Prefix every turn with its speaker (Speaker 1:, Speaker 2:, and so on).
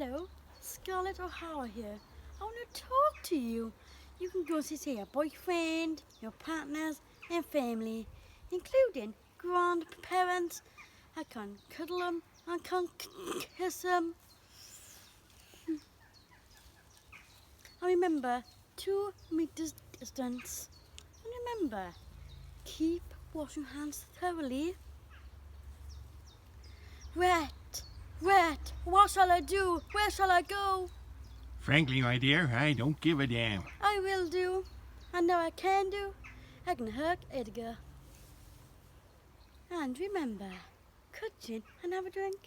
Speaker 1: Hello, Scarlett O'Hara here. I want to talk to you. You can go see your boyfriend, your partners and family, including grandparents. I can cuddle them, I can kiss them. And remember, 2 meters distance. And remember, keep washing hands thoroughly. Rat, what shall I do? Where shall I go?
Speaker 2: Frankly, my dear, I don't give a damn.
Speaker 1: I will do. I know I can do. I can hug Edgar. And remember, cut gin and have a drink.